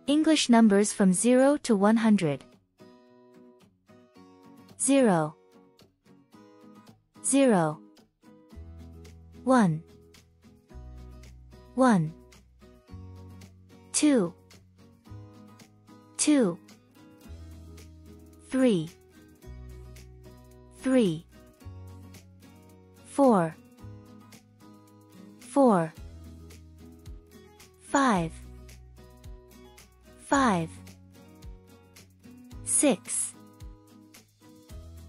English numbers from 0 to 100. 0, 0, 1, 1, 2, 2, 3, 3, 4, 4, 5, 5, 6,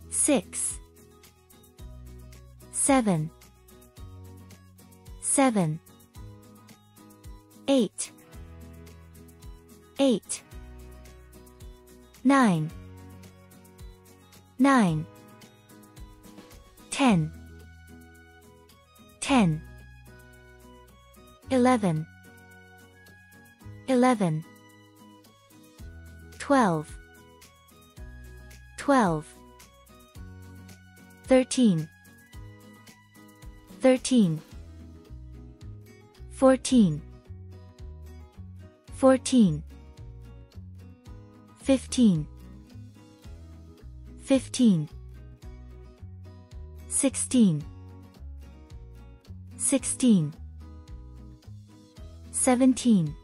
6, 7, 7, 8, 8, 9, 9, 10, 10, 11, 11, 12, 12, 13, 13, 14, 14, 15, 15, 16, 16, 17,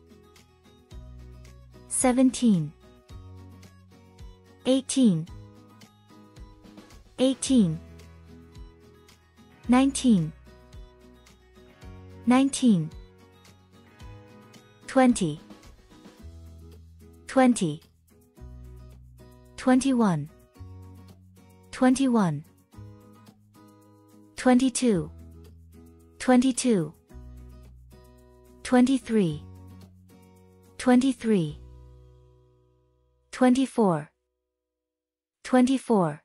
17, 18, 18, 19, 19, 20, 20, 21, 21, 22, 22, 23, 23, 24, 24,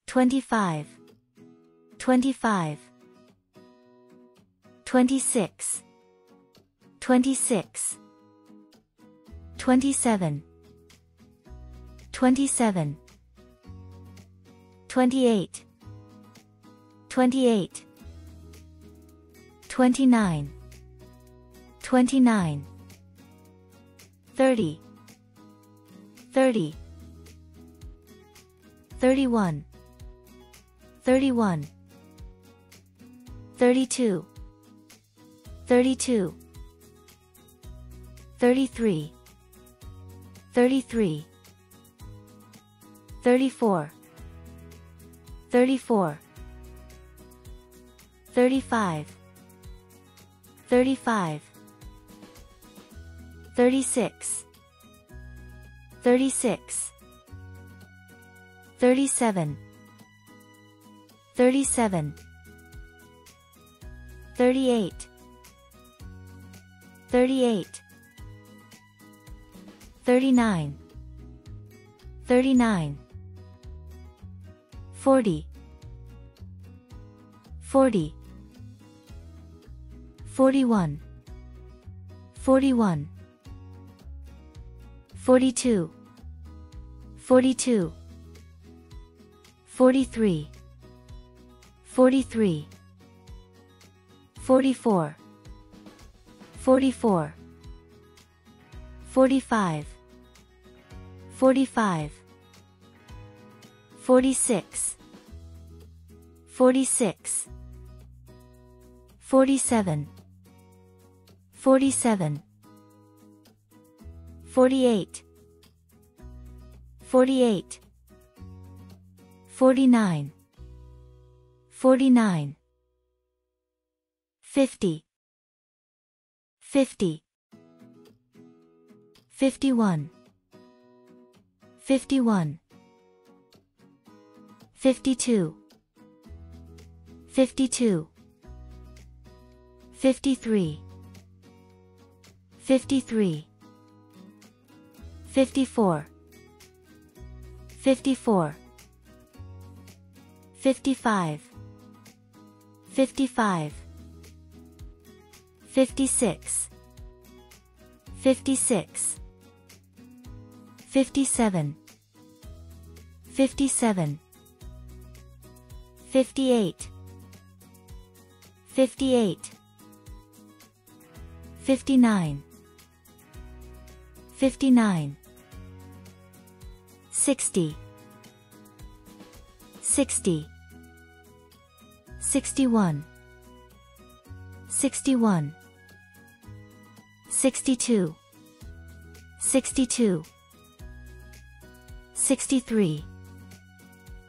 25, 25, 26, 26, 27, 27, 28, 28, 29, 29, 30, 30, 31, 31, 32, 32, 33, 33, 34, 34, 35, 35, 36, 36, 37, 37, 38, 38, 39, 39, 40, 40, 41, 41, 42, 42, 43, 43, 44, 44, 45, 45, 46, 46, 47, 47, 48, 48, 49, 49, 50, 50, 51, 51, 52, 52, 53, 53, 54, 54, 55, 55, 56, 56, 57, 57, 58, 58, 59, 59, 60, 60, 61, 61, 62, 62, 63,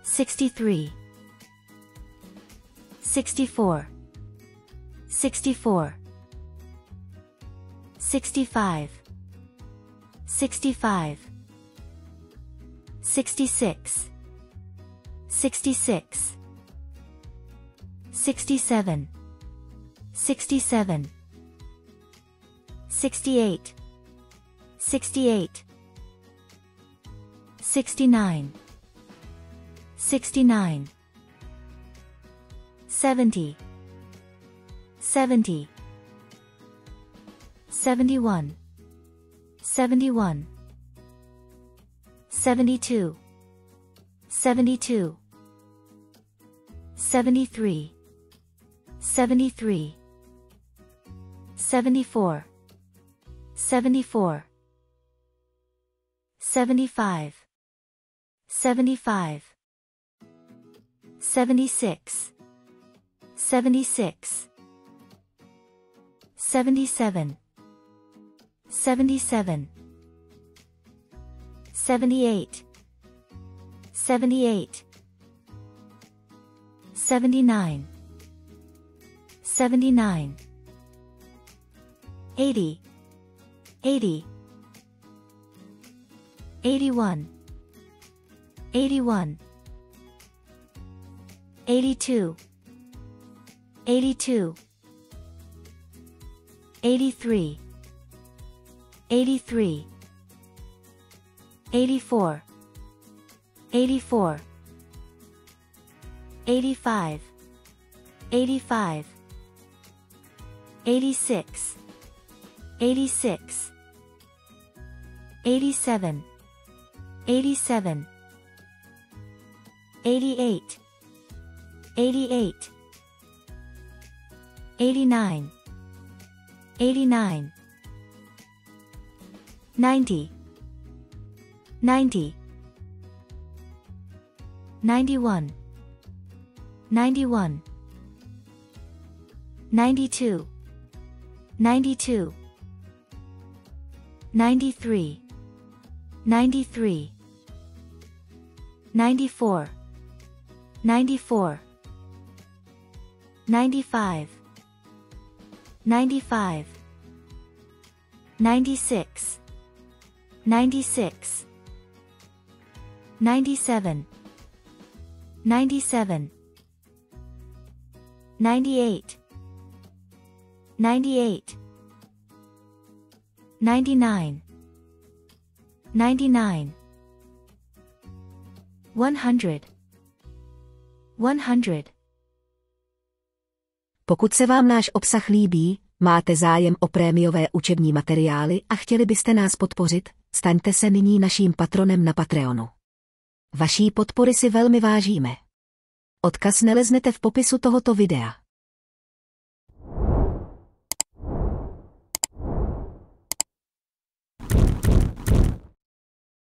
63, 64, 64, 65, 65, 66, 66, 67, 67, 68, 68, 69, 69, 70, 70, 71, 71, 72, 72, 73, 73, 74, 74, 75, 75, 76, 76, 77, 77, 78, 78, 79, 79, 80, 80, 81, 81, 82, 82, 83, 83, 84, 84, 85, 85, 86, 86, 87, 87, 88, 88, 89, 89, 90, 90, 91, 91, 92, 92, 93, 93, 94, 94, 95, 95, 96, 96, 97, 97, 98, 98, 99, 99, 100, 100. Pokud se vám náš obsah líbí, máte zájem o prémiové učební materiály a chtěli byste nás podpořit, staňte se nyní naším patronem na Patreonu. Vaší podpory si velmi vážíme. Odkaz naleznete v popisu tohoto videa.